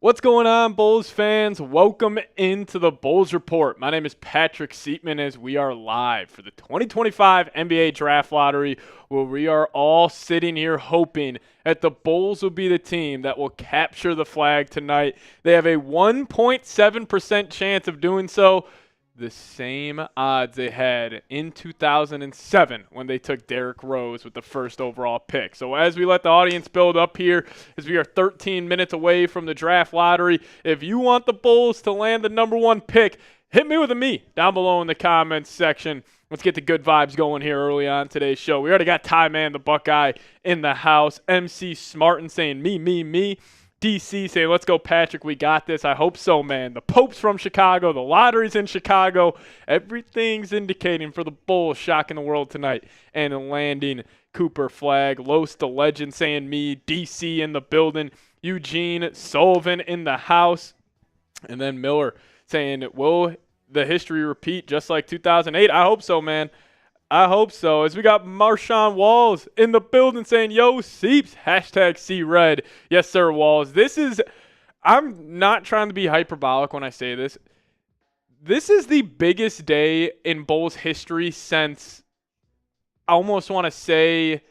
What's going on, Bulls fans? Welcome into the Bulls Report. My name is Patrick Siepman as we are live for the 2025 NBA Draft Lottery, where we are all sitting here hoping that the Bulls will be the team that will capture the flag tonight. They have a 1.7% chance of doing so, the same odds they had in 2007 when they took Derrick Rose with the first overall pick. So as we let the audience build up here, as we are 13 minutes away from the draft lottery, if you want the Bulls to land the number one pick, hit me with a me down below in the comments section. Let's get the good vibes going here early on today's show. We already got Ty Man, the Buckeye, in the house. MC Smartin saying me. DC saying, let's go, Patrick. We got this. I hope so, man. The Pope's from Chicago. The lottery's in Chicago. Everything's indicating for the Bulls shocking the world tonight and landing Cooper Flagg. Los the Legend saying me. DC in the building. Eugene Sullivan in the house. And then Miller saying, will the history repeat just like 2008? I hope so, man. I hope so. As we got Marshawn Walls in the building saying, yo, Seeps, hashtag C-Red. Yes, sir, Walls. I'm not trying to be hyperbolic when I say this. This is the biggest day in Bulls history since, I almost want to say,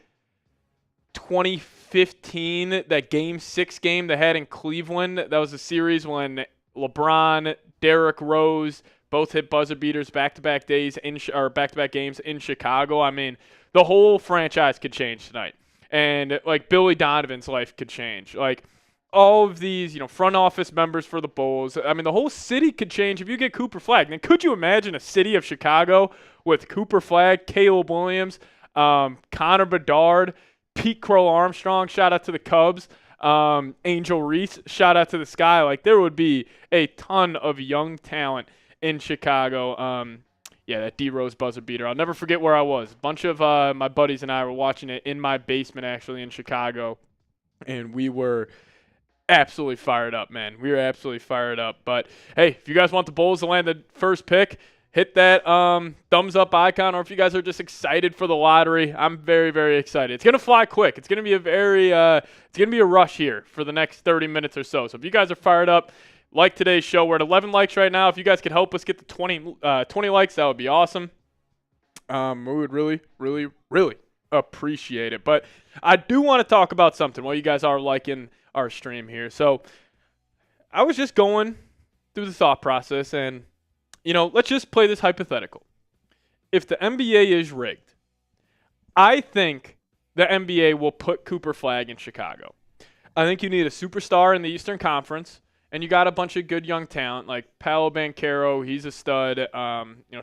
2015, that Game 6 game they had in Cleveland. That was a series when LeBron, Derrick Rose, both hit buzzer beaters back-to-back days back-to-back games in Chicago. I mean, the whole franchise could change tonight, and like Billy Donovan's life could change. Like all of these, front office members for the Bulls. I mean, the whole city could change if you get Cooper Flagg. Then could you imagine a city of Chicago with Cooper Flagg, Caleb Williams, Connor Bedard, Pete Crow Armstrong? Shout out to the Cubs. Angel Reese. Shout out to the Sky. Like there would be a ton of young talent in Chicago. That D-Rose buzzer beater. I'll never forget where I was. A bunch of my buddies and I were watching it in my basement, actually, in Chicago. And we were absolutely fired up, man. We were absolutely fired up. But, hey, if you guys want the Bulls to land the first pick, hit that thumbs up icon. Or if you guys are just excited for the lottery, I'm very, very excited. It's going to fly quick. It's going to be it's going to be a rush here for the next 30 minutes or so. So if you guys are fired up, like today's show. We're at 11 likes right now. If you guys could help us get the 20 likes, that would be awesome. We would really, really, really appreciate it. But I do want to talk about something while you guys are liking our stream here. So I was just going through the thought process and, let's just play this hypothetical. If the NBA is rigged, I think the NBA will put Cooper Flagg in Chicago. I think you need a superstar in the Eastern Conference. And you got a bunch of good young talent like Paolo Banchero. He's a stud,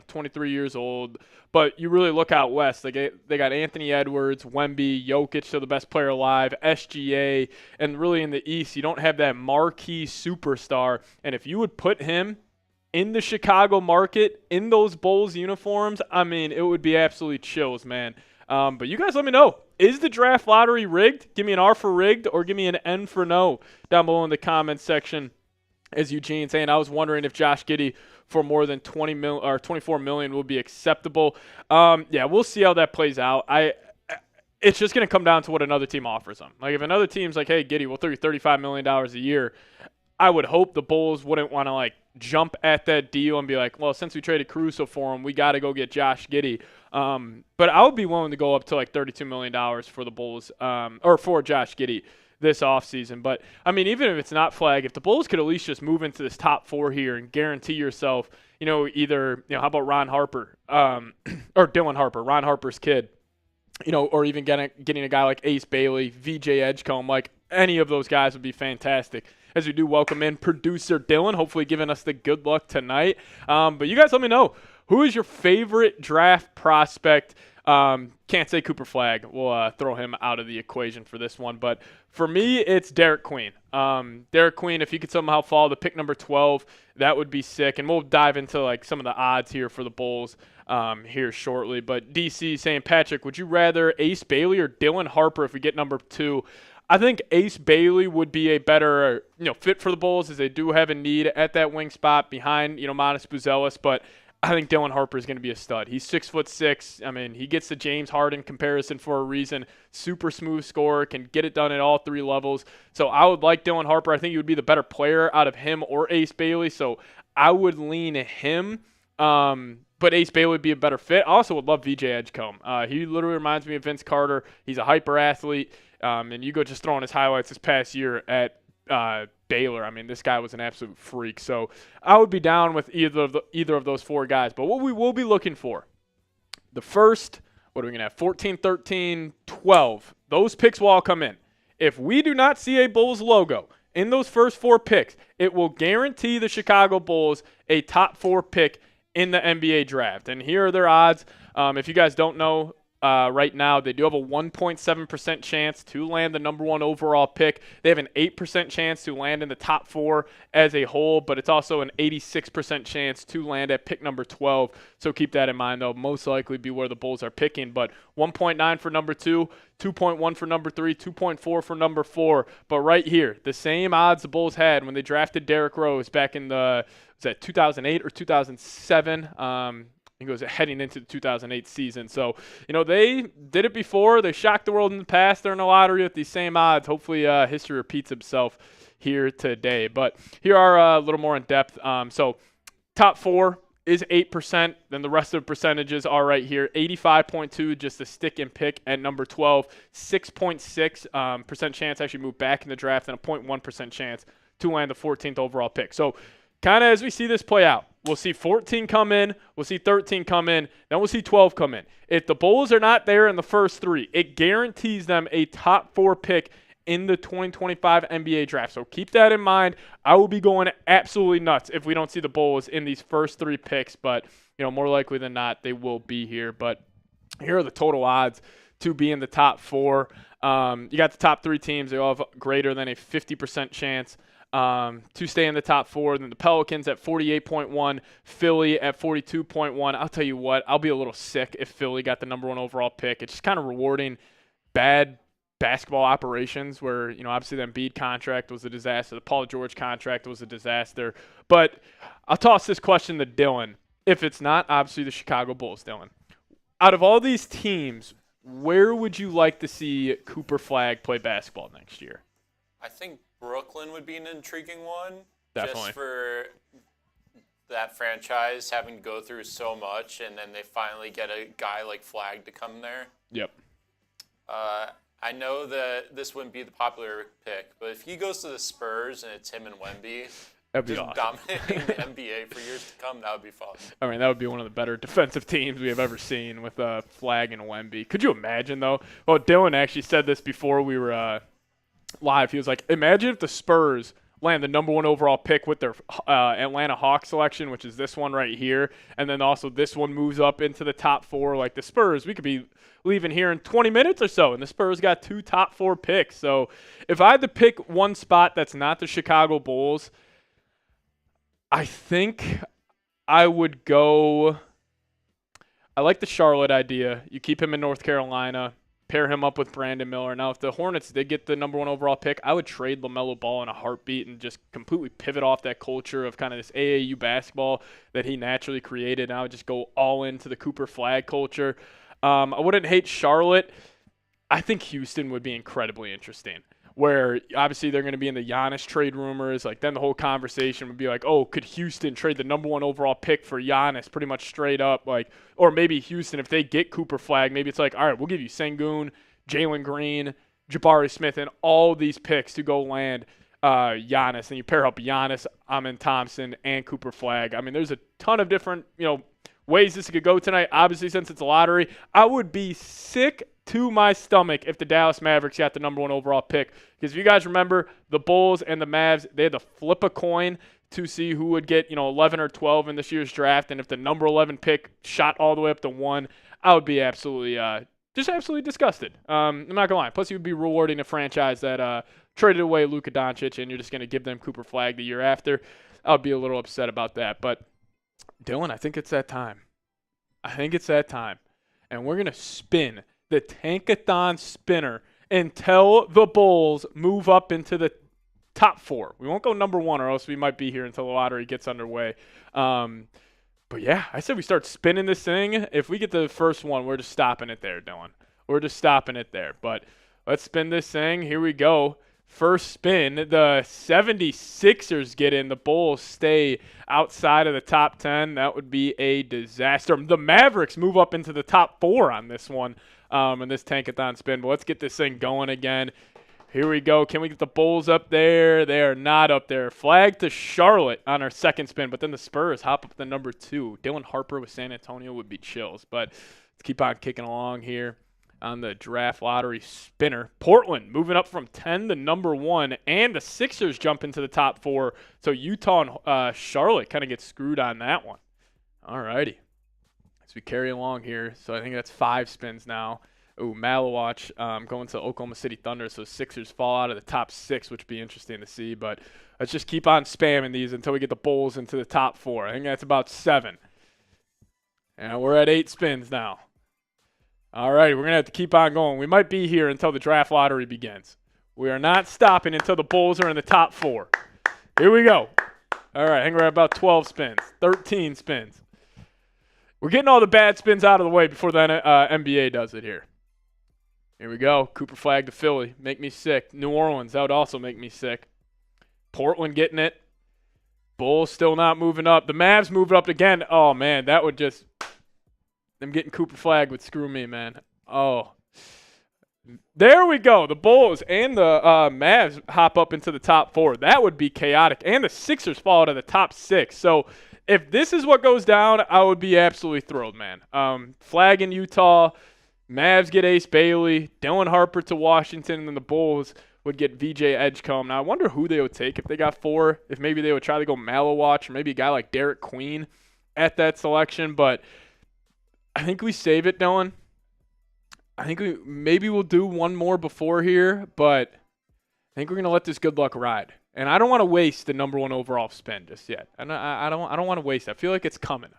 23 years old. But you really look out west. They got Anthony Edwards, Wemby, Jokic, so the best player alive, SGA. And really in the East, you don't have that marquee superstar. And if you would put him in the Chicago market, in those Bulls uniforms, I mean, it would be absolutely chills, man. But you guys let me know. Is the draft lottery rigged? Give me an R for rigged or give me an N for no down below in the comments section. As Eugene saying, I was wondering if Josh Giddey for more than 24 million would be acceptable. We'll see how that plays out. It's just going to come down to what another team offers them. Like if another team's like, hey, Giddey, we'll throw you $35 million a year, I would hope the Bulls wouldn't want to jump at that deal and be like, well, since we traded Caruso for him, we got to go get Josh Giddey. But I would be willing to go up to $32 million for the Bulls or for Josh Giddey this offseason. But, I mean, even if it's not Flagg, if the Bulls could at least just move into this top four here and guarantee yourself, either, how about Ron Harper or Dylan Harper, Ron Harper's kid, or even getting a guy like Ace Bailey, VJ Edgecombe, like any of those guys would be fantastic. As we do welcome in producer Dylan, hopefully giving us the good luck tonight. But you guys let me know, who is your favorite draft prospect? Can't say Cooper Flagg. We'll throw him out of the equation for this one. But for me, it's Derek Queen. Derek Queen, if he could somehow fall to pick number 12, that would be sick. And we'll dive into some of the odds here for the Bulls here shortly. But DC saying, Patrick, would you rather Ace Bailey or Dylan Harper if we get number 2? I think Ace Bailey would be a better fit for the Bulls as they do have a need at that wing spot behind Matas Buzelis. But I think Dylan Harper is going to be a stud. He's 6'6". I mean, he gets the James Harden comparison for a reason. Super smooth scorer, can get it done at all three levels. So I would like Dylan Harper. I think he would be the better player out of him or Ace Bailey. So I would lean him. But Ace Bailey would be a better fit. I also would love VJ Edgecombe. He literally reminds me of Vince Carter. He's a hyper athlete. And you go just throwing his highlights this past year at Baylor. I mean, this guy was an absolute freak. So I would be down with either of those four guys. But what we will be looking for, the first, what are we going to have, 14, 13, 12. Those picks will all come in. If we do not see a Bulls logo in those first four picks, it will guarantee the Chicago Bulls a top 4 pick in the NBA draft. And here are their odds. If you guys don't know, right now, they do have a 1.7% chance to land the number 1 overall pick. They have an 8% chance to land in the top 4 as a whole, but it's also an 86% chance to land at pick number 12. So keep that in mind, though. Most likely be where the Bulls are picking, but 1.9 for number 2, 2.1 for number 3, 2.4 for number 4. But right here, the same odds the Bulls had when they drafted Derrick Rose back in was that 2008 or 2007? He goes heading into the 2008 season. So, they did it before. They shocked the world in the past. They're in the lottery with these same odds. Hopefully history repeats itself here today. But here are a little more in depth. So top 4 is 8%. Then the rest of the percentages are right here. 85.2 just a stick and pick at number 12. 6.6% chance actually move back in the draft, and a 0.1% chance to land the 14th overall pick. So kind of as we see this play out, we'll see 14 come in, we'll see 13 come in, then we'll see 12 come in. If the Bulls are not there in the first 3, it guarantees them a top 4 pick in the 2025 NBA draft. So keep that in mind. I will be going absolutely nuts if we don't see the Bulls in these first 3 picks, but more likely than not, they will be here. But here are the total odds to be in the top 4. You got the top 3 teams. They all have greater than a 50% chance to stay in the top 4. Then the Pelicans at 48.1, Philly at 42.1. I'll tell you what, I'll be a little sick if Philly got the number 1 overall pick. It's just kind of rewarding bad basketball operations where, obviously the Embiid contract was a disaster. The Paul George contract was a disaster. But I'll toss this question to Dylan. If it's not, obviously, the Chicago Bulls, Dylan. Out of all these teams, where would you like to see Cooper Flagg play basketball next year? I think Brooklyn would be an intriguing one. Definitely. Just for that franchise having to go through so much, and then they finally get a guy like Flagg to come there. Yep. I know that this wouldn't be the popular pick, but if he goes to the Spurs and it's him and Wemby, that'd be just awesome. Dominating the NBA for years to come, that would be fun. I mean, that would be one of the better defensive teams we have ever seen with Flagg and Wemby. Could you imagine, though? Well, Dylan actually said this before we were live. He was like, imagine if the Spurs land the number 1 overall pick with their Atlanta Hawks selection, which is this one right here, and then also this one moves up into the top 4. Like the Spurs, we could be leaving here in 20 minutes or so, and the Spurs got 2 top 4 picks. So if I had to pick one spot that's not the Chicago Bulls, I think I would go – I like the Charlotte idea. You keep him in North Carolina, pair him up with Brandon Miller. Now, if the Hornets did get the number 1 overall pick, I would trade LaMelo Ball in a heartbeat and just completely pivot off that culture of kind of this AAU basketball that he naturally created. And I would just go all into the Cooper Flagg culture. I wouldn't hate Charlotte. I think Houston would be incredibly interesting, where obviously they're going to be in the Giannis trade rumors. Like, then the whole conversation would be like, oh, could Houston trade the number 1 overall pick for Giannis pretty much straight up? Like, or maybe Houston, if they get Cooper Flagg, maybe it's like, all right, we'll give you Sengun, Jalen Green, Jabari Smith, and all these picks to go land Giannis. And you pair up Giannis, Amin Thompson, and Cooper Flagg. I mean, there's a ton of different, ways this could go tonight. Obviously, since it's a lottery, I would be sick to my stomach if the Dallas Mavericks got the number 1 overall pick. Because if you guys remember, the Bulls and the Mavs, they had to flip a coin to see who would get, 11 or 12 in this year's draft. And if the number 11 pick shot all the way up to 1, I would be absolutely disgusted. I'm not going to lie. Plus, you would be rewarding a franchise that traded away Luka Doncic, and you're just going to give them Cooper Flagg the year after. I would be a little upset about that. But Dylan, I think it's that time. And we're going to spin the Tankathon spinner until the Bulls move up into the top 4. We won't go number 1, or else we might be here until the lottery gets underway. But But yeah, I said we start spinning this thing. If we get the first one, we're just stopping it there, Dylan. We're just stopping it there. But let's spin this thing. Here we go. First spin. The 76ers get in. The Bulls stay outside of the top 10. That would be a disaster. The Mavericks move up into the top 4 on this one in this Tankathon spin. But let's get this thing going again. Here we go. Can we get the Bulls up there? They are not up there. Flag to Charlotte on our second spin, but then the Spurs hop up to number 2. Dylan Harper with San Antonio would be chills, but let's keep on kicking along here on the draft lottery spinner. Portland moving up from 10 to number 1, and the Sixers jump into the top 4. So Utah and Charlotte kind of get screwed on that one. All righty. As we carry along here, so I think that's 5 spins now. Ooh, Malawatch going to Oklahoma City Thunder, so Sixers fall out of the top 6, which would be interesting to see. But let's just keep on spamming these until we get the Bulls into the top 4. I think that's about 7. And we're at 8 spins now. All right, we're going to have to keep on going. We might be here until the draft lottery begins. We are not stopping until the Bulls are in the top 4. Here we go. All right, I think we're at about 12 spins, 13 spins. We're getting all the bad spins out of the way before the NBA does it here. Here we go. Cooper Flagg to Philly. Make me sick. New Orleans, that would also make me sick. Portland getting it. Bulls still not moving up. The Mavs moving up again. Oh, man, that would just – them getting Cooper Flagg would screw me, man. Oh. There we go. The Bulls and the Mavs hop up into the top 4. That would be chaotic. And the Sixers fall out of the top 6. So if this is what goes down, I would be absolutely thrilled, man. Flagg in Utah – Mavs get Ace Bailey, Dylan Harper to Washington, and then the Bulls would get VJ Edgecombe. Now, I wonder who they would take if they got 4, if maybe they would try to go Malawatch or maybe a guy like Derek Queen at that selection. But I think we save it, Dylan. I think maybe we'll do one more before here, but I think we're going to let this good luck ride. And I don't want to waste the number 1 overall spin just yet. I don't want to waste it. I feel like it's coming.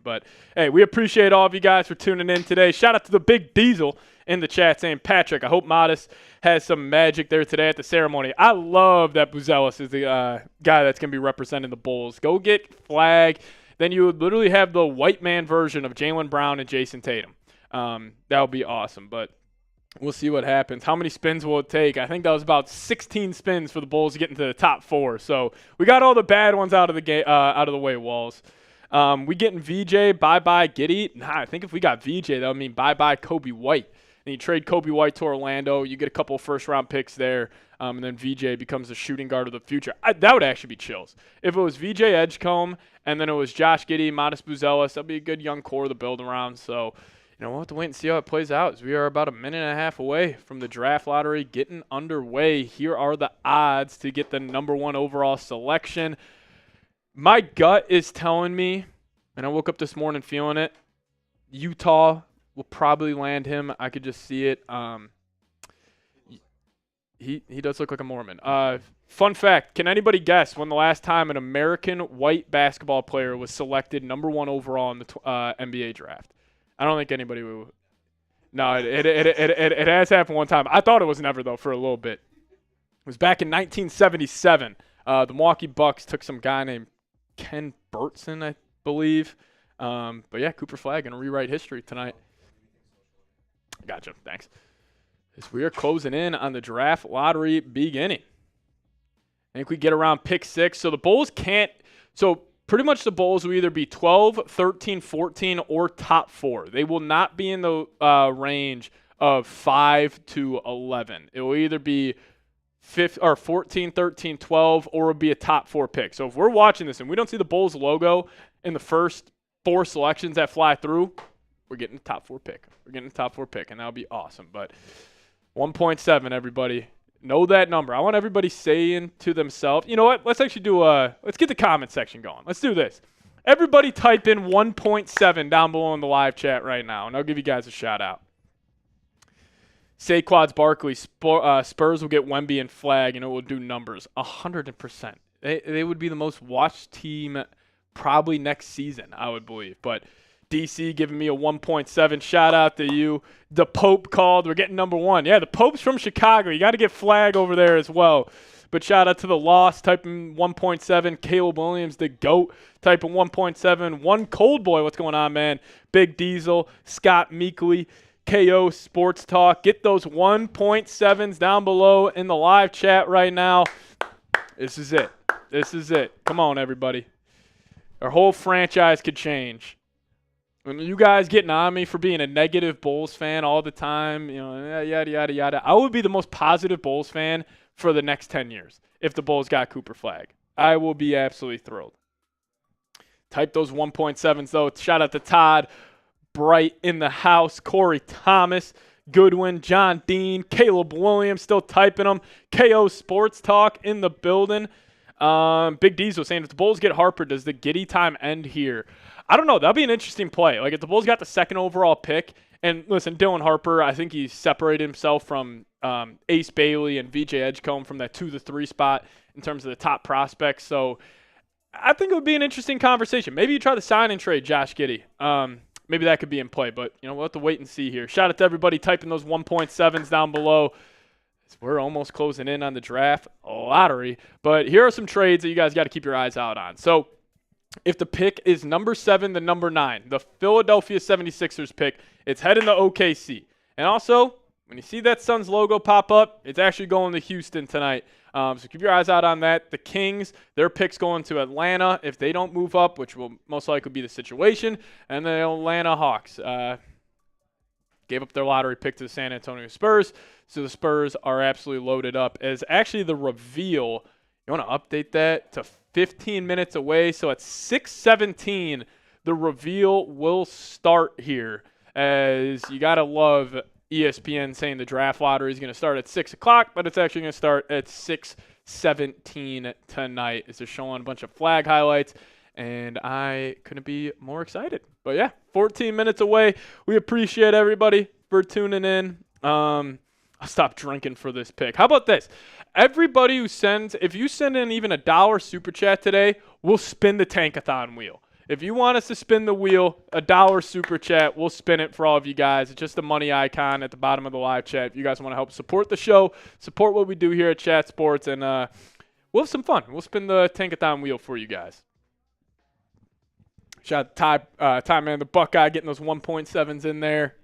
But, hey, we appreciate all of you guys for tuning in today. Shout out to the Big Diesel in the chat saying, Patrick, I hope Matas has some magic there today at the ceremony. I love that Buzelis is the guy that's going to be representing the Bulls. Go get Flagg. Then you would literally have the white man version of Jaylen Brown and Jason Tatum. That would be awesome. But we'll see what happens. How many spins will it take? I think that was about 16 spins for the Bulls to get into the top 4. So we got all the bad ones out of the way, Walls. We getting VJ, bye-bye Giddey. Nah, I think if we got VJ, that would mean bye-bye Kobe White. And you trade Kobe White to Orlando. You get a couple of first-round picks there, and then VJ becomes the shooting guard of the future. That would actually be chills. If it was VJ Edgecombe and then it was Josh Giddey, Matas Buzelis, that would be a good young core to build around. So we'll have to wait and see how it plays out, as we are about a minute and a half away from the draft lottery getting underway. Here are the odds to get the number 1 overall selection. My gut is telling me, and I woke up this morning feeling it, Utah will probably land him. I could just see it. He does look like a Mormon. Fun fact, can anybody guess when the last time an American white basketball player was selected number 1 overall in the NBA draft? I don't think anybody will. No, it has happened one time. I thought it was never, though, for a little bit. It was back in 1977. The Milwaukee Bucks took some guy named Ken Burtson, I believe. But, yeah, Cooper Flagg going to rewrite history tonight. Gotcha. Thanks. As we are closing in on the draft lottery beginning. I think we get around pick 6. So the Bulls can't – so – pretty much the Bulls will either be 12, 13, 14, or top 4. They will not be in the range of 5 to 11. It will either be 14, 13, 12, or it will be a top 4 pick. So if we're watching this and we don't see the Bulls logo in the first 4 selections that fly through, we're getting the top 4 pick. And that would be awesome. But 1.7, everybody. Know that number. I want everybody saying to themselves, you know what? Let's actually do let's get the comment section going. Let's do this. Everybody type in 1.7 down below in the live chat right now, and I'll give you guys a shout out. Saquads Barkley, Spurs will get Wemby and Flagg, and it will do numbers. 100%. They would be the most watched team probably next season, I would believe. But DC giving me a 1.7. Shout out to you. The Pope called. We're getting number 1. Yeah, the Pope's from Chicago. You got to get Flagg over there as well. But shout out to the loss, typing 1.7. Caleb Williams, the GOAT, typing 1.7. One Cold Boy, what's going on, man? Big Diesel, Scott Meekley, KO Sports Talk. Get those 1.7s down below in the live chat right now. This is it. This is it. Come on, everybody. Our whole franchise could change. When you guys getting on me for being a negative Bulls fan all the time, yada, yada, yada, I would be the most positive Bulls fan for the next 10 years if the Bulls got Cooper Flagg. I will be absolutely thrilled. Type those 1.7s, though. Shout out to Todd, Bright in the house, Corey Thomas, Goodwin, John Dean, Caleb Williams still typing them. KO Sports Talk in the building. Big Diesel saying, if the Bulls get Harper, does the Giddey time end here? I don't know. That'll be an interesting play. Like, if the Bulls got the second overall pick, and listen, Dylan Harper, I think he separated himself from Ace Bailey and VJ Edgecombe from that 2-3 spot in terms of the top prospects. So I think it would be an interesting conversation. Maybe you try to sign and trade Josh Giddey. Maybe that could be in play, but we'll have to wait and see here. Shout out to everybody typing those 1.7s down below. We're almost closing in on the draft lottery, but here are some trades that you guys got to keep your eyes out on. So if the pick is number 7 to number 9, the Philadelphia 76ers pick, it's heading to OKC. And also, when you see that Suns logo pop up, it's actually going to Houston tonight. So keep your eyes out on that. The Kings, their pick's going to Atlanta if they don't move up, which will most likely be the situation. And the Atlanta Hawks gave up their lottery pick to the San Antonio Spurs. So the Spurs are absolutely loaded up. As actually the reveal, you want to update that to 15 minutes away. So at 6:17, the reveal will start here. As you got to love ESPN saying the draft lottery is going to start at 6 o'clock, but it's actually going to start at 6:17 tonight. As they're showing a bunch of Flagg highlights, and I couldn't be more excited. But yeah, 14 minutes away. We appreciate everybody for tuning in. I'll stop drinking for this pick. How about this? Everybody who sends, if you send in even $1 super chat today, we'll spin the Tankathon wheel. If you want us to spin the wheel, $1 super chat, we'll spin it for all of you guys. It's just a money icon at the bottom of the live chat. If you guys want to help support the show, support what we do here at Chat Sports, and we'll have some fun. We'll spin the Tankathon wheel for you guys. Shout out to Ty Man, the Buckeye, getting those 1.7s in there.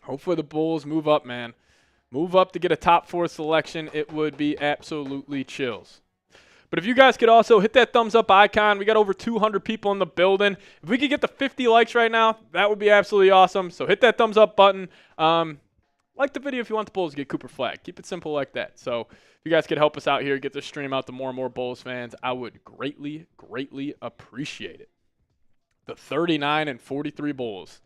Hopefully the Bulls move up, man. Move up to get a top 4 selection. It would be absolutely chills. But if you guys could also hit that thumbs up icon. We got over 200 people in the building. If we could get to 50 likes right now, that would be absolutely awesome. So hit that thumbs up button. Like the video if you want the Bulls to get Cooper Flagg. Keep it simple like that. So if you guys could help us out here, get this stream out to more and more Bulls fans, I would greatly, greatly appreciate it. The 39 and 43 Bulls.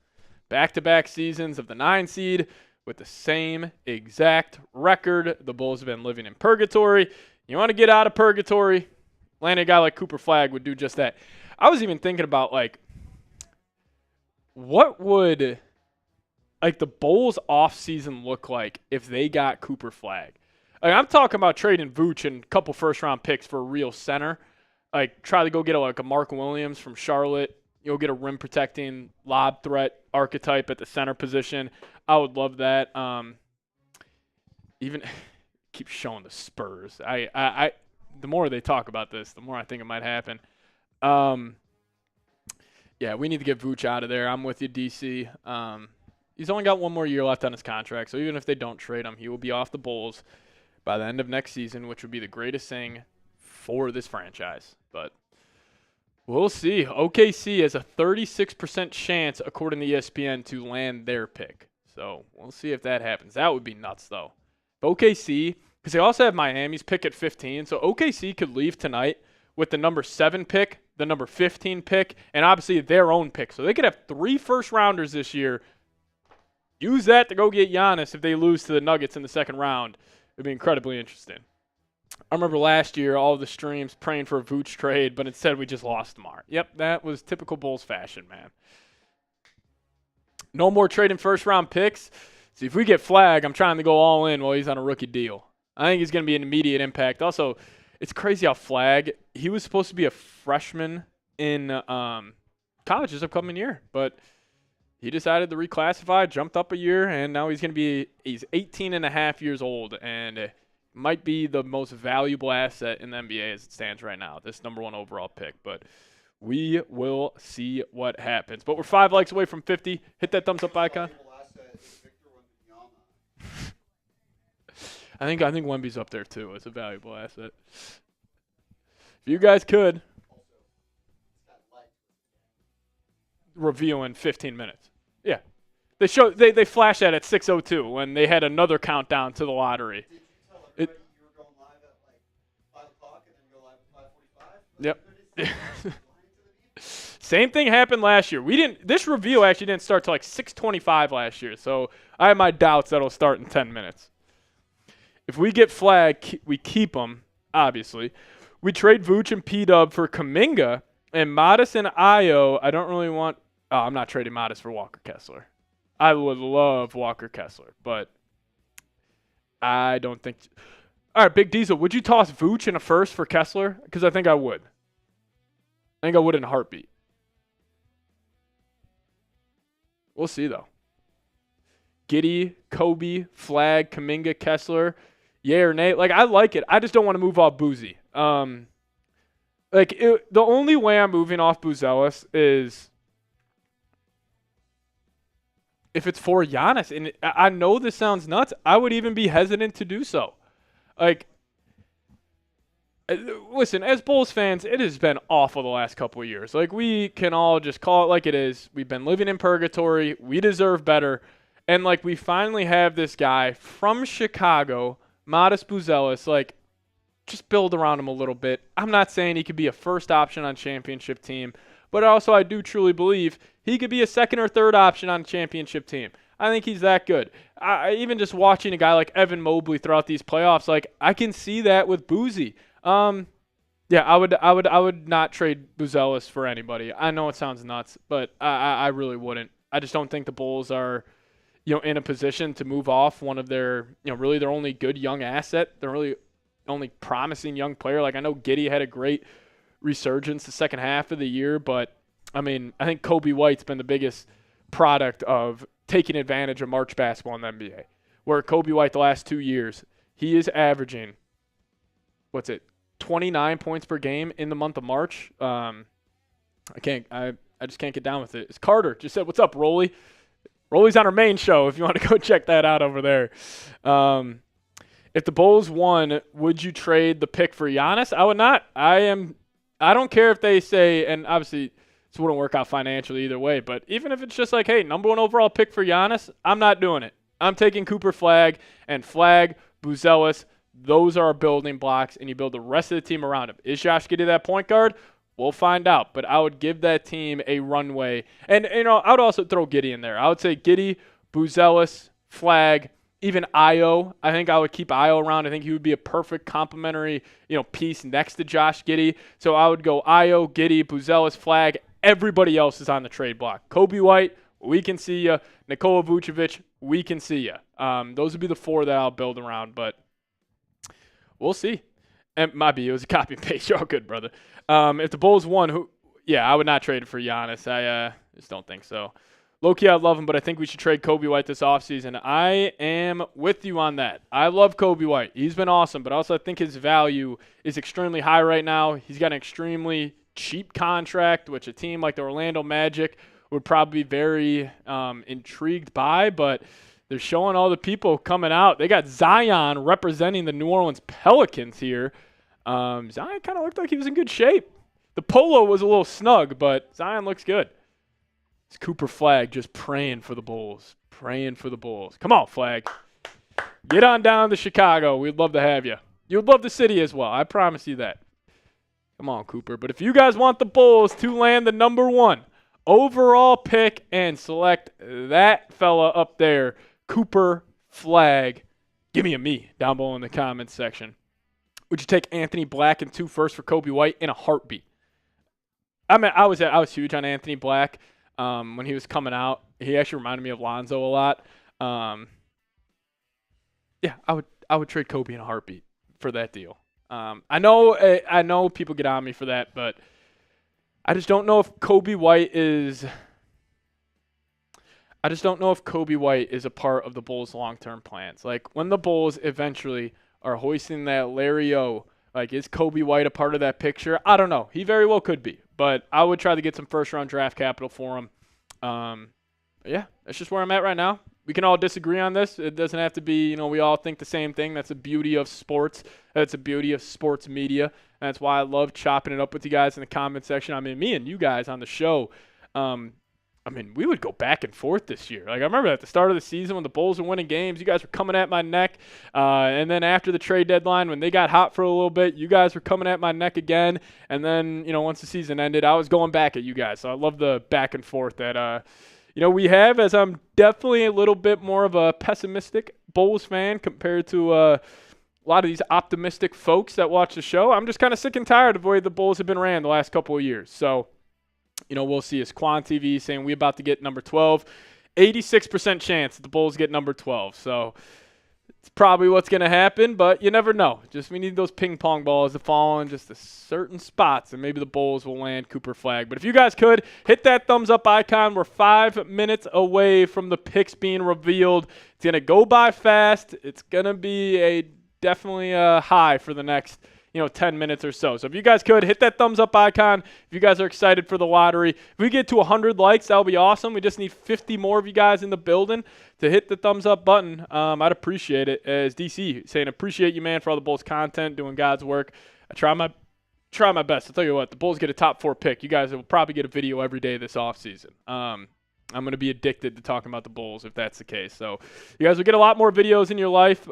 Back-to-back seasons of the 9 seed with the same exact record. The Bulls have been living in purgatory. You want to get out of purgatory? Landing a guy like Cooper Flagg would do just that. I was even thinking about, what would, the Bulls offseason look like if they got Cooper Flagg? I'm talking about trading Vooch and a couple first-round picks for a real center. Try to go get a Mark Williams from Charlotte. You'll get a rim-protecting lob threat archetype at the center position. I would love that. Even keep showing the Spurs. The more they talk about this, the more I think it might happen. Yeah, we need to get Vooch out of there. I'm with you, DC. He's only got one more year left on his contract, so even if they don't trade him, he will be off the Bulls by the end of next season, which would be the greatest thing for this franchise. But we'll see. OKC has a 36% chance, according to ESPN, to land their pick. So we'll see if that happens. That would be nuts, though. OKC, because they also have Miami's pick at 15, so OKC could leave tonight with the number 7 pick, the number 15 pick, and obviously their own pick. So they could have 3 first-rounders this year. Use that to go get Giannis if they lose to the Nuggets in the second round. It would be incredibly interesting. I remember last year, all the streams praying for a Vooch trade, but instead we just lost Mar. Yep, that was typical Bulls fashion, man. No more trading first-round picks. See, if we get Flagg, I'm trying to go all in while he's on a rookie deal. I think he's going to be an immediate impact. Also, it's crazy how Flagg, he was supposed to be a freshman in college this upcoming year, but he decided to reclassify, jumped up a year, and now he's 18 and a half years old, and might be the most valuable asset in the NBA as it stands right now, this number 1 overall pick. But we will see what happens. But we're 5 likes away from 50. Hit that thumbs up icon. I think Wemby's up there too. It's a valuable asset. If you guys could reveal in 15 minutes. Yeah. They flashed that at 6:02 when they had another countdown to the lottery. Did you tell everybody you were going live at like 5 o'clock and then go live at 5:45? Yep. Same thing happened last year. This reveal actually didn't start till like 6:25 last year, so I have my doubts that'll start in 10 minutes. If we get Flagg, we keep him, obviously. We trade Vooch and P-Dub for Kuminga, and Matas and Ayo. I don't really want – I'm not trading Matas for Walker Kessler. I would love Walker Kessler, but I don't think – all right, Big Diesel, would you toss Vooch in a first for Kessler? Because I think I would. I think I would in a heartbeat. We'll see, though. Giddey, Kobe, Flagg, Kuminga, Kessler, yay or nay. Like, I like it. I just don't want to move off Boozy. The only way I'm moving off Buzelis is if it's for Giannis. And I know this sounds nuts. I would even be hesitant to do so. Like, listen, as Bulls fans, it has been awful the last couple of years. Like, we can all just call it like it is. We've been living in purgatory. We deserve better. And, like, we finally have this guy from Chicago, Matas Buzelis, like, just build around him a little bit. I'm not saying he could be a first option on championship team, but also I do truly believe he could be a second or third option on a championship team. I think he's that good. Even just watching a guy like Evan Mobley throughout these playoffs, like, I can see that with Boozy. Yeah, I would not trade Buzelis for anybody. I know it sounds nuts, but I really wouldn't. I just don't think the Bulls are – in a position to move off one of their, really their only good young asset. They're really only promising young player. Like, I know Giddey had a great resurgence the second half of the year, but, I mean, I think Kobe White's been the biggest product of taking advantage of March basketball in the NBA, where Kobe White the last 2 years, he is averaging, 29 points per game in the month of March. I just can't get down with it. It's Carter. Just said, what's up, Rolly? Rolly's on our main show if you want to go check that out over there. If the Bulls won, would you trade the pick for Giannis? I would not. I don't care if they say, and obviously this wouldn't work out financially either way, but even if it's just like, hey, number 1 overall pick for Giannis, I'm not doing it. I'm taking Cooper Flagg, and Flagg, Buzelis, those are our building blocks, and you build the rest of the team around him. Is Josh Giddey that point guard? We'll find out, but I would give that team a runway. And, I would also throw Giddey in there. I would say Giddey, Buzelis, Flagg, even Ayo. I think I would keep Ayo around. I think he would be a perfect complementary, piece next to Josh Giddey. So I would go Ayo, Giddey, Buzelis, Flagg. Everybody else is on the trade block. Kobe White, we can see you. Nikola Vucevic, we can see you. Those would be the 4 that I'll build around, but we'll see. And might be. It was a copy and paste. You're all good, brother. If the Bulls won, I would not trade it for Giannis. I just don't think so. Low-key, I love him, but I think we should trade Kobe White this offseason. I am with you on that. I love Kobe White. He's been awesome, but also I think his value is extremely high right now. He's got an extremely cheap contract, which a team like the Orlando Magic would probably be very intrigued by, but they're showing all the people coming out. They got Zion representing the New Orleans Pelicans here. Zion kind of looked like he was in good shape. The polo was a little snug, but Zion looks good. It's Cooper Flagg just praying for the Bulls. Come on, Flagg. Get on down to Chicago. We'd love to have you. You'd love the city as well. I promise you that. Come on, Cooper. But if you guys want the Bulls to land the number 1 overall pick and select that fella up there, Cooper Flagg, give me a me down below in the comments section. Would you take Anthony Black and 2 firsts for Kobe White in a heartbeat? I mean, I was huge on Anthony Black when he was coming out. He actually reminded me of Lonzo a lot. I would trade Kobe in a heartbeat for that deal. I know people get on me for that, but I just don't know if Kobe White is a part of the Bulls' long-term plans. Like, when the Bulls eventually are hoisting that Larry O. Like, is Kobe White a part of that picture? I don't know. He very well could be. But I would try to get some first-round draft capital for him. Yeah, that's just where I'm at right now. We can all disagree on this. It doesn't have to be, we all think the same thing. That's the beauty of sports. That's the beauty of sports media. And that's why I love chopping it up with you guys in the comment section. I mean, me and you guys on the show, we would go back and forth this year. Like, I remember at the start of the season when the Bulls were winning games, you guys were coming at my neck. And then after the trade deadline, when they got hot for a little bit, you guys were coming at my neck again. And then, once the season ended, I was going back at you guys. So I love the back and forth that, we have, as I'm definitely a little bit more of a pessimistic Bulls fan compared to a lot of these optimistic folks that watch the show. I'm just kind of sick and tired of the way the Bulls have been ran the last couple of years. So, we'll see. As Quan TV saying we about to get number 12. 86% chance that the Bulls get number 12. So it's probably what's going to happen, but you never know. Just we need those ping pong balls to fall in just a certain spots, and maybe the Bulls will land Cooper Flagg. But if you guys could, hit that thumbs up icon. We're 5 minutes away from the picks being revealed. It's going to go by fast. It's going to be definitely a high for the next 10 minutes or so. So if you guys could, hit that thumbs up icon. If you guys are excited for the lottery. If we get to 100 likes, that'll be awesome. We just need 50 more of you guys in the building to hit the thumbs up button. I'd appreciate it. As DC saying, appreciate you, man, for all the Bulls content, doing God's work. I try my best. I'll tell you what, the Bulls get a top 4 pick. You guys will probably get a video every day this offseason. I'm going to be addicted to talking about the Bulls if that's the case. So you guys will get a lot more videos in your life.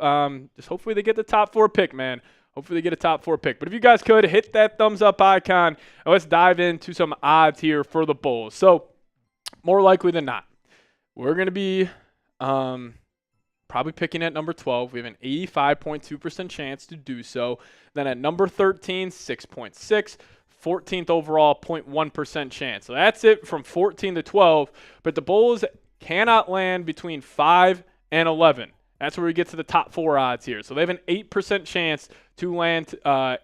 Just hopefully they get the top 4 pick, man. Hopefully they get a top 4 pick. But if you guys could, hit that thumbs up icon. And let's dive into some odds here for the Bulls. So more likely than not, we're going to be probably picking at number 12. We have an 85.2% chance to do so. Then at number 13, 6.6. 14th overall, 0.1% chance. So that's it from 14 to 12. But the Bulls cannot land between 5 and 11. That's where we get to the top 4 odds here. So they have an 8% chance to land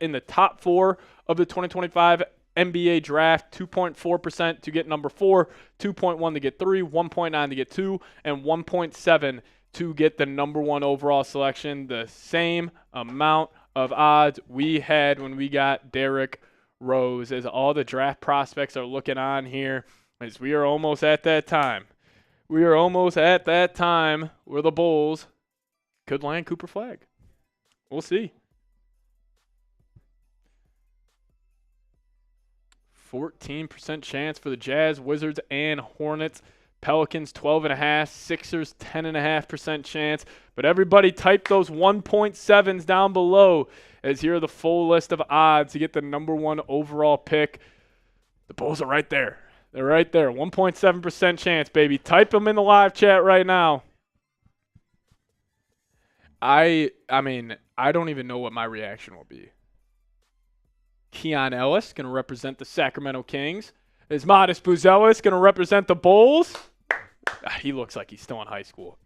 in the top 4 of the 2025 NBA draft, 2.4% to get number 4, 2.1 to get 3, 1.9 to get 2, and 1.7 to get the number 1 overall selection. The same amount of odds we had when we got Derrick Rose, as all the draft prospects are looking on here, as we are almost at that time. We are almost at that time where the Bulls could land Cooper Flagg. We'll see. 14% chance for the Jazz, Wizards, and Hornets. Pelicans 12.5%, Sixers 10.5% chance. But everybody type those 1.7s down below, as here are the full list of odds to get the number 1 overall pick. The Bulls are right there. They're right there. 1.7% chance, baby. Type them in the live chat right now. I don't even know what my reaction will be. Keon Ellis going to represent the Sacramento Kings. Is Matas Buzelis going to represent the Bulls? He looks like he's still in high school.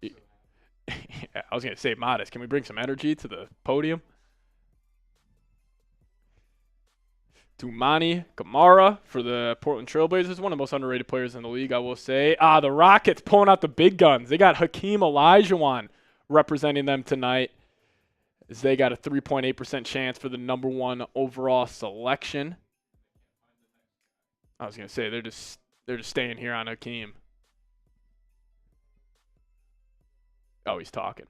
I was going to say, Matas, can we bring some energy to the podium? Toumani Camara for the Portland Trailblazers, one of the most underrated players in the league, I will say. The Rockets pulling out the big guns. They got Hakeem Olajuwon representing them tonight, as they got a 3.8% chance for the number 1 overall selection. I was going to say, they're just staying here on Hakeem. Oh, he's talking.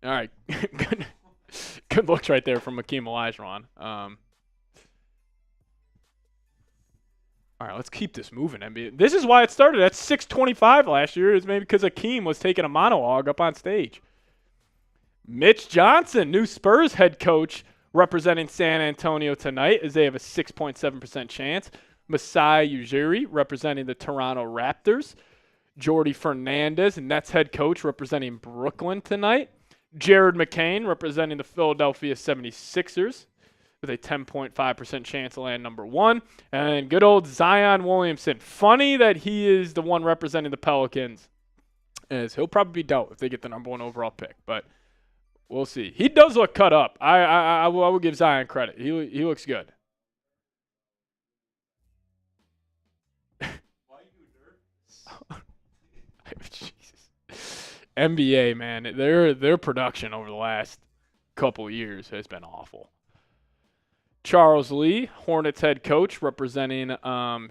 All right. Good looks right there from Hakeem Olajuwon. All right, let's keep this moving, NBA. This is why it started at 6:25 last year. Is maybe because Hakeem was taking a monologue up on stage. Mitch Johnson, new Spurs head coach, representing San Antonio tonight, as they have a 6.7% chance. Masai Ujiri representing the Toronto Raptors. Jordy Fernandez, Nets head coach, representing Brooklyn tonight. Jared McCain representing the Philadelphia 76ers with a 10.5% chance to land number 1. And good old Zion Williamson. Funny that he is the one representing the Pelicans, as he'll probably be dealt if they get the number 1 overall pick. But we'll see. He does look cut up. I will give Zion credit. He looks good. Jesus. NBA, man, their production over the last couple years has been awful. Charles Lee, Hornets head coach, representing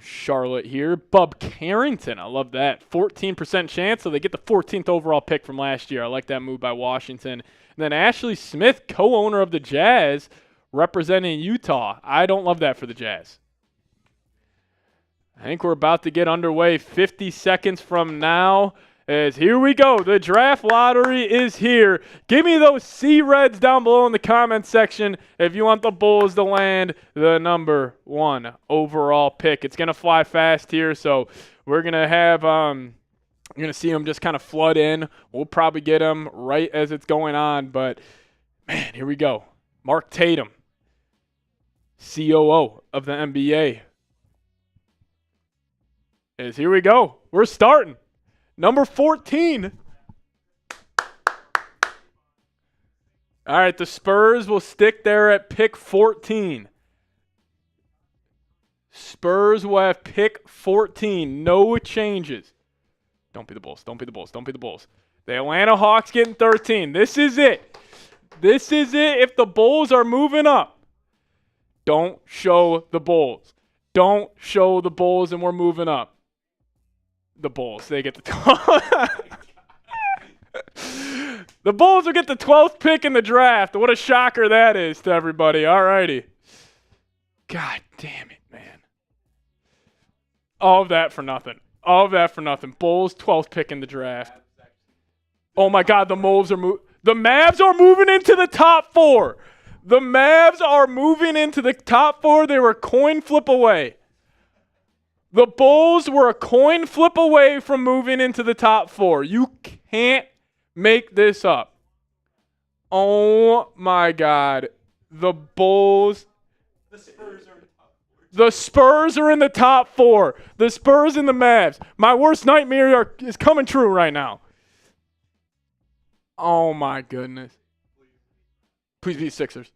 Charlotte here. Bub Carrington, I love that. 14% chance, so they get the 14th overall pick from last year. I like that move by Washington. And then Ashley Smith, co-owner of the Jazz, representing Utah. I don't love that for the Jazz. I think we're about to get underway 50 seconds from now. As here we go. The draft lottery is here. Give me those C-Reds down below in the comment section if you want the Bulls to land the number 1 overall pick. It's going to fly fast here, so we're going to have you're going to see them just kind of flood in. We'll probably get them right as it's going on, but man, here we go. Mark Tatum, COO of the NBA. As here we go. We're starting. Number 14. All right, the Spurs will stick there at pick 14. Spurs will have pick 14. No changes. Don't be the Bulls. Don't be the Bulls. Don't be the Bulls. The Atlanta Hawks getting 13. This is it. This is it if the Bulls are moving up. Don't show the Bulls. Don't show the Bulls and we're moving up. The Bulls, they get the 12th. The Bulls will get the 12th pick in the draft. What a shocker that is to everybody. All righty. God damn it, man. All of that for nothing. All of that for nothing. Bulls, 12th pick in the draft. Oh, my God, the Mavs are moving into the top 4. The Mavs are moving into the top 4. They were a coin flip away. The Bulls were a coin flip away from moving into the top 4. You can't make this up. Oh, my God. The Bulls. The Spurs are in the top 4. The Spurs and the Mavs. My worst nightmare is coming true right now. Oh, my goodness. Please be Sixers.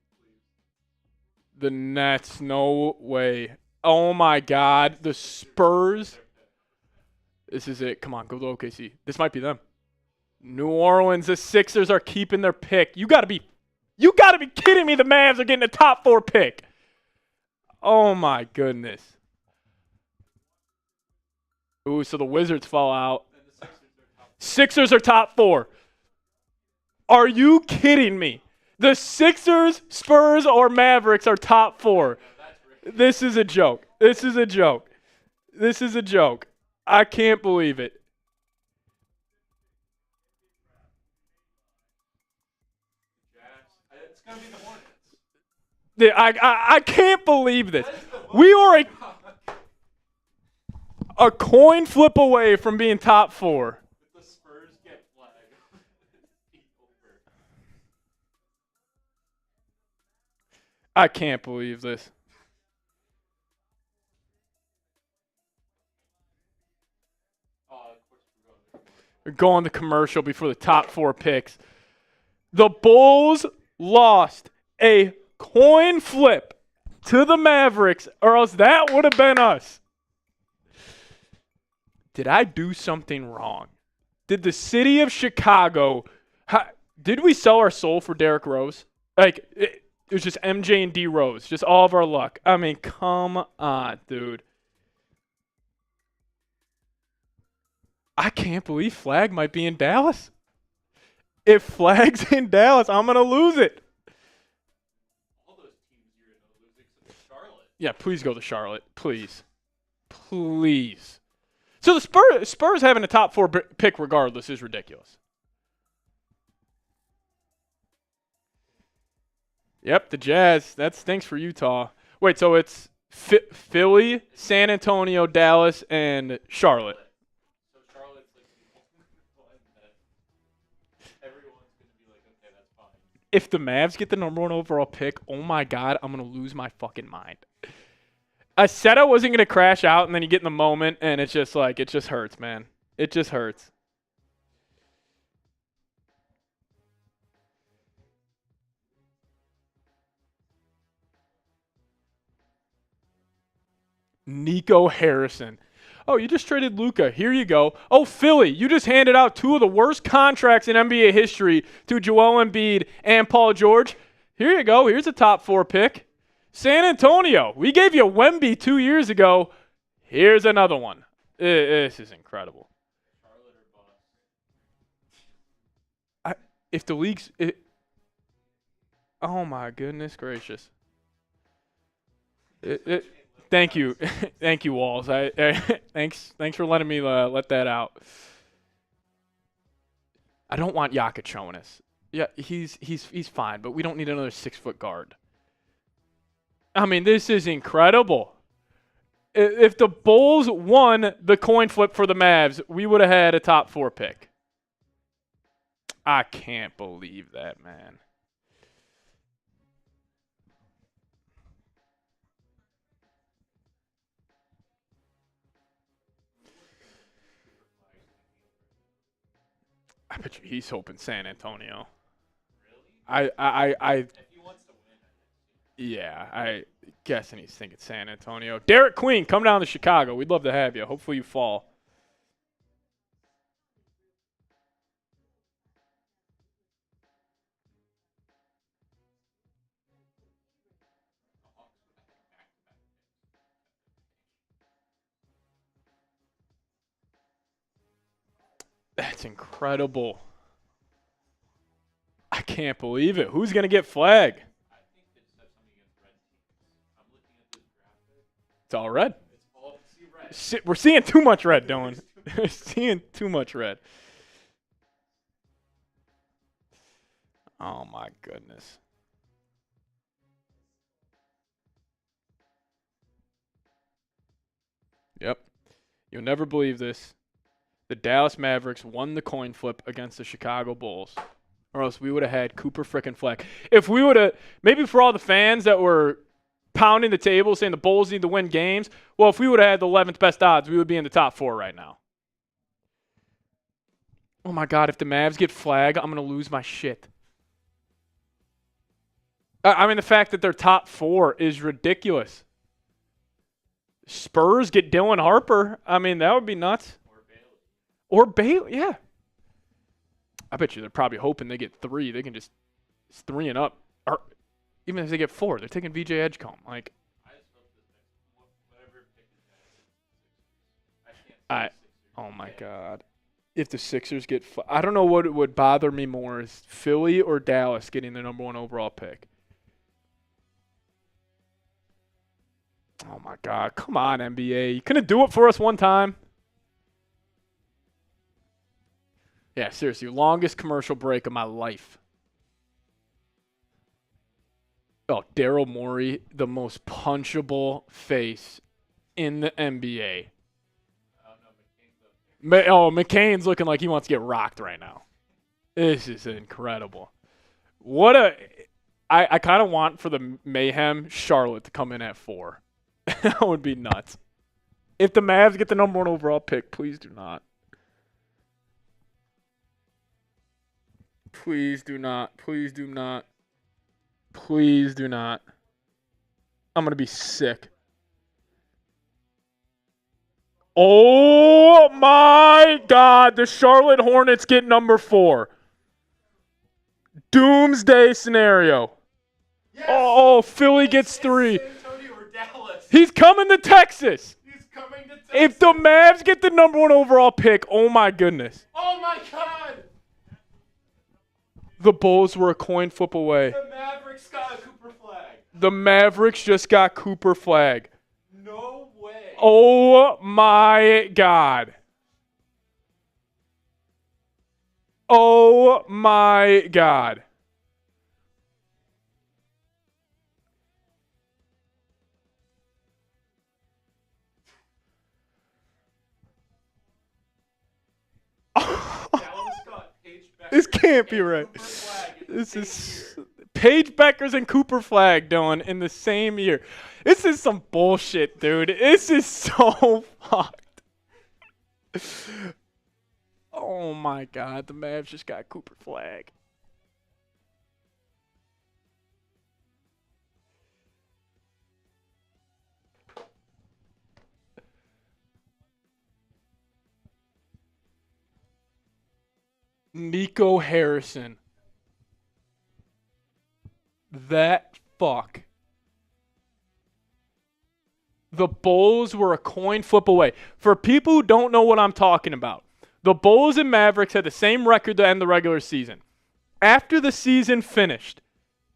The Nets. No way. Oh, my God. The Spurs. This is it. Come on, go to OKC. This might be them. New Orleans, the Sixers are keeping their pick. You got to be kidding me. The Mavs are getting a top 4 pick. Oh, my goodness. Ooh, so the Wizards fall out. Sixers are top 4. Are you kidding me? The Sixers, Spurs, or Mavericks are top 4. This is a joke. This is a joke. This is a joke. I can't believe it. It's going to be the Hornets. I can't believe this. We are a coin flip away from being top 4. The Spurs get Flagg. I can't believe this. We're going to commercial before the top 4 picks. The Bulls lost a coin flip to the Mavericks, or else that would have been us. Did I do something wrong? Did the city of Chicago, did we sell our soul for Derrick Rose? It was just MJ and D Rose, just all of our luck. I mean, come on, dude. I can't believe Flagg might be in Dallas. If Flagg's in Dallas, I'm going to lose it. All those teams you're in are losing to Charlotte. Yeah, please go to Charlotte. Please. Please. So the Spurs having a top 4 pick regardless is ridiculous. Yep, the Jazz. That stinks for Utah. Wait, so it's Philly, San Antonio, Dallas, and Charlotte. So Charlotte's like the one that everyone's going to be like, okay, that's fine. If the Mavs get the number 1 overall pick, oh my God, I'm going to lose my fucking mind. I said I wasn't going to crash out, and then you get in the moment, and it's just like, it just hurts, man. It just hurts. Nico Harrison. Oh, you just traded Luka. Here you go. Oh, Philly, you just handed out 2 of the worst contracts in NBA history to Joel Embiid and Paul George. Here you go. Here's a top 4 pick. San Antonio, we gave you Wemby 2 years ago. Here's another one. This is incredible. If the league's... oh, my goodness gracious. Thank you. Thank you, Walls. Thanks for letting me let that out. I don't want Jokic showing us. Yeah, he's fine, but we don't need another 6-foot guard. I mean, this is incredible. If the Bulls won the coin flip for the Mavs, we would have had a top 4 pick. I can't believe that, man. I bet you he's hoping San Antonio. Really? If he wants to win. Yeah, I guessing he's thinking San Antonio. Derek Queen, come down to Chicago. We'd love to have you. Hopefully you fall. That's incredible. I can't believe it. Who's going to get Flagg? I think they just have something against red teams. I'm looking at this graphic. It's all red. It's all red. We're seeing too much red, Dylan. We're seeing too much red. Oh, my goodness. Yep. You'll never believe this. The Dallas Mavericks won the coin flip against the Chicago Bulls, or else we would have had Cooper frickin' Flagg. If we would have, maybe for all the fans that were pounding the table saying the Bulls need to win games, well, if we would have had the 11th best odds, we would be in the top 4 right now. Oh, my God, if the Mavs get Flagg, I'm going to lose my shit. I mean, the fact that they're top 4 is ridiculous. Spurs get Dylan Harper. I mean, that would be nuts. Or Bailey, yeah. I bet you they're probably hoping they get 3. They can just 3 and up. Or even if they get 4, they're taking VJ Edgecombe. Like, oh my God. If the Sixers get, I don't know what would bother me more is Philly or Dallas getting the number 1 overall pick. Oh my God. Come on, NBA. You couldn't do it for us one time. Yeah, seriously, longest commercial break of my life. Oh, Daryl Morey, the most punchable face in the NBA. McCain's looking like he wants to get rocked right now. This is incredible. I kind of want for the Mayhem Charlotte to come in at 4. That would be nuts. If the Mavs get the number 1 overall pick, please do not. Please do not. Please do not. Please do not. I'm going to be sick. Oh, my God. The Charlotte Hornets get number 4. Doomsday scenario. Yes. Oh, Philly gets 3. San Antonio or Dallas. He's coming to Texas. He's coming to Texas. If the Mavs get the number 1 overall pick, oh, my goodness. Oh, my God. The Bulls were a coin flip away. The Mavericks got a Cooper Flagg. The Mavericks just got Cooper Flagg. No way. Oh, my God. Oh, my God. This can't be right. This is Paige Beckers and Cooper Flagg, Dylan, in the same year. This is some bullshit, dude. This is so fucked. Oh, my God. The Mavs just got Cooper Flagg. Nico Harrison. That fuck. The Bulls were a coin flip away. For people who don't know what I'm talking about, the Bulls and Mavericks had the same record to end the regular season. After the season finished,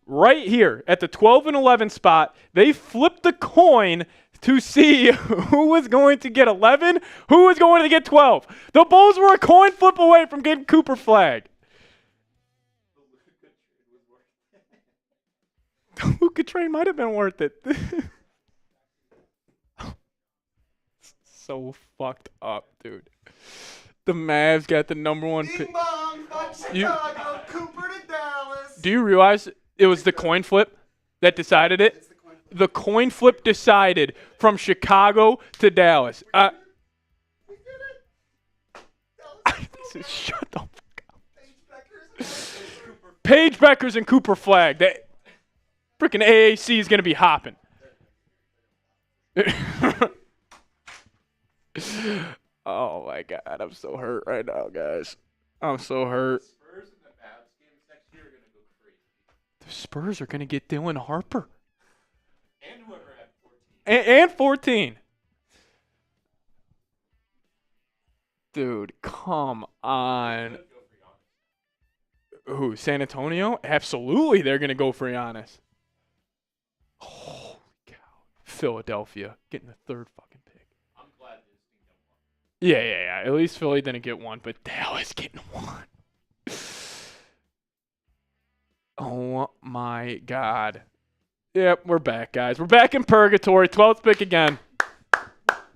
right here at the 12 and 11 spot, they flipped the coin to see who was going to get 11, who was going to get 12. The Bulls were a coin flip away from getting Cooper Flagg. The Luka trade might have been worth it. So fucked up, dude. The Mavs got the number 1 pick. Ding bong, fuck Chicago, Cooper to Dallas. Do you realize it was the coin flip that decided it? It's the coin flip. The coin flip decided from Chicago to Dallas. We did it. Dallas, Shut the fuck up. Paige Beckers. Paige Beckers and Cooper Flagg. That freaking AAC is going to be hopping. Oh my God, I'm so hurt right now, guys. I'm so hurt. Spurs and the Mavs games next year are going to go crazy. The Spurs are going to get Dylan Harper. And whoever had 14. And 14. Dude, come on. Could go for Giannis. Who, San Antonio? Absolutely, they're going to go for Giannis. Holy cow. Philadelphia getting the 3rd fucking pick. I'm glad this team got one. Yeah. At least Philly didn't get one, but Dallas getting one. Oh my God. Yep, we're back, guys. We're back in purgatory. 12th pick again.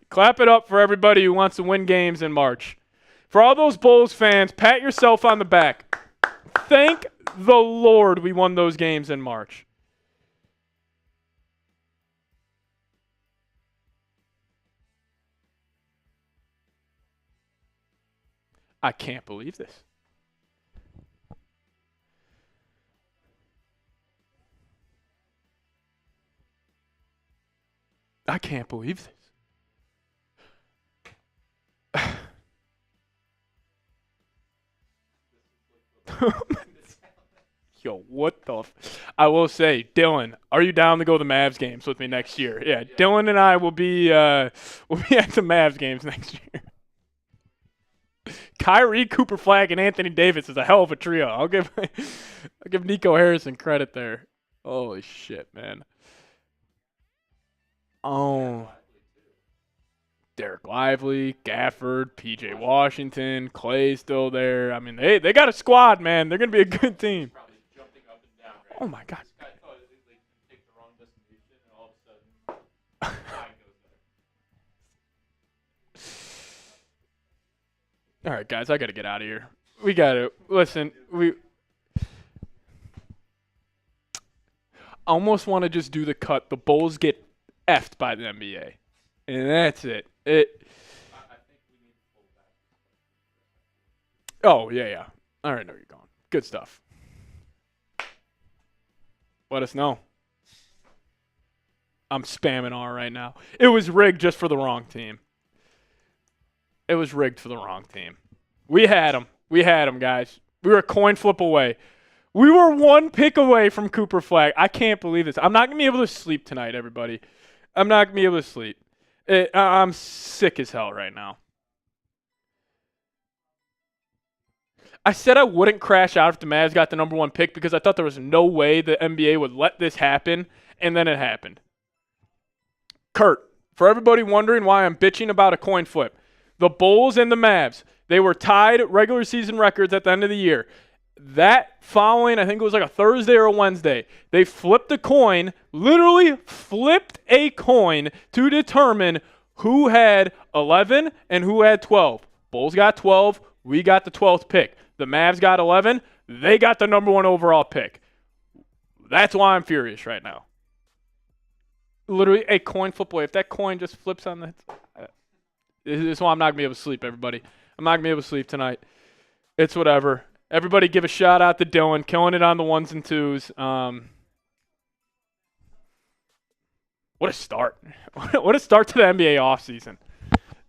Clap it up for everybody who wants to win games in March. For all those Bulls fans, pat yourself on the back. Thank the Lord we won those games in March. I can't believe this. I can't believe this. Yo, what the I will say, Dylan, are you down to go to the Mavs games with me next year? Yeah, Dylan and I will be at the Mavs games next year. Kyrie, Cooper Flagg, and Anthony Davis is a hell of a trio. I'll give Nico Harrison credit there. Holy shit, man. Oh. Derek Lively, Gafford, PJ Washington, Clay's still there. I mean, they got a squad, man. They're going to be a good team. Probably jumping up and down. Right? Oh, my God. This guy thought they could take the wrong destination, and all of a sudden, flag goes there. All right, guys, I got to get out of here. We got to listen. I almost want to just do the cut. The Bulls get effed by the NBA, and that's it. I think we need to pull back. Oh yeah. I already know where you're going. Good stuff. Let us know. I'm spamming R right now. It was rigged just for the wrong team. It was rigged for the wrong team. We had them. We had them, guys. We were a coin flip away. We were 1 pick away from Cooper Flagg. I can't believe this. I'm not going to be able to sleep tonight, everybody. I'm not going to be able to sleep. I'm sick as hell right now. I said I wouldn't crash out if the Mavs got the number 1 pick because I thought there was no way the NBA would let this happen, and then it happened. Kurt, for everybody wondering why I'm bitching about a coin flip, the Bulls and the Mavs, they were tied regular season records at the end of the year. That following, I think it was like a Thursday or a Wednesday, they flipped a coin, literally flipped a coin to determine who had 11 and who had 12. Bulls got 12, we got the 12th pick. The Mavs got 11, they got the number 1 overall pick. That's why I'm furious right now. Literally a coin flip away. If that coin just flips on the... This is why I'm not going to be able to sleep, everybody. I'm not going to be able to sleep tonight. It's whatever. Everybody give a shout out to Dylan, killing it on the 1s and 2s. What a start. What a start to the NBA offseason.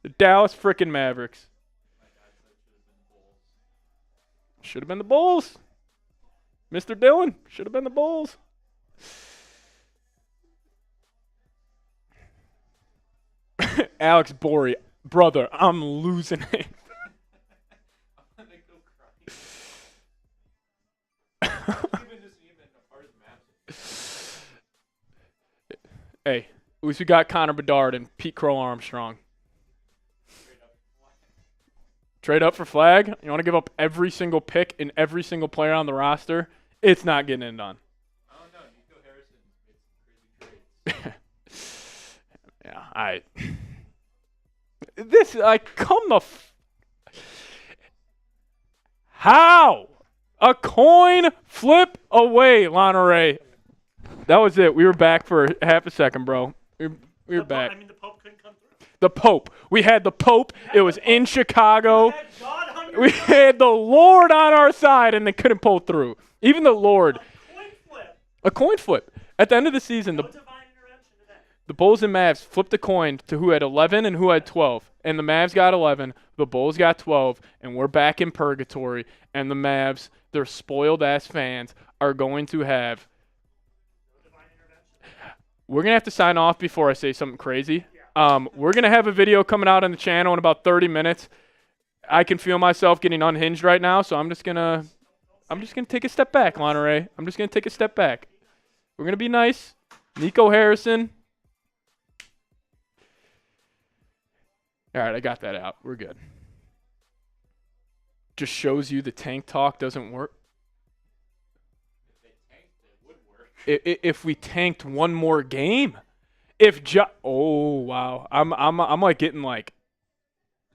The Dallas frickin' Mavericks. Should have been the Bulls. Mr. Dylan, should have been the Bulls. Alex Borey, brother, I'm losing it. Hey, at least we got Connor Bedard and Pete Crow Armstrong. Trade up for Flagg? You want to give up every single pick and every single player on the roster? It's not getting it done. I don't know. Nico Harrison made some crazy trades. Yeah, this, come the how? A coin flip away, Loneray. That was it. We were back for half a second, bro. We were back. I mean, the Pope couldn't come through. The Pope. We had the Pope. It was in Chicago. You had God on your We side. had the Lord on our side, and they couldn't pull through. Even the Lord. Coin flip. A coin flip. At the end of the season, No divine intervention today. the Bulls and Mavs flipped a coin to who had 11 and who had 12. And the Mavs got 11, the Bulls got 12, and we're back in purgatory. And the Mavs, their spoiled-ass fans, are going to have... We're going to have to sign off before I say something crazy. We're going to have a video coming out on the channel in about 30 minutes. I can feel myself getting unhinged right now, so I'm just going to take a step back, Loneray. I'm just going to take a step back. We're going to be nice. Nico Harrison. All right, I got that out. We're good. Just shows you the tank talk doesn't work. If we tanked one more game, oh wow, I'm like getting like,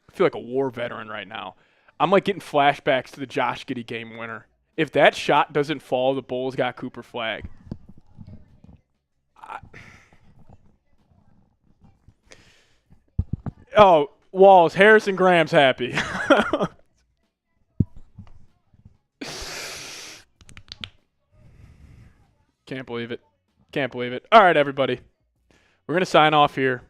I feel like a war veteran right now. I'm like getting flashbacks to the Josh Giddey game winner. If that shot doesn't fall, the Bulls got Cooper Flagg. Oh, Walls, Harrison Graham's happy. Can't believe it. Can't believe it. All right, everybody. We're going to sign off here.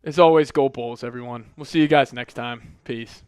As always, go Bulls, everyone. We'll see you guys next time. Peace.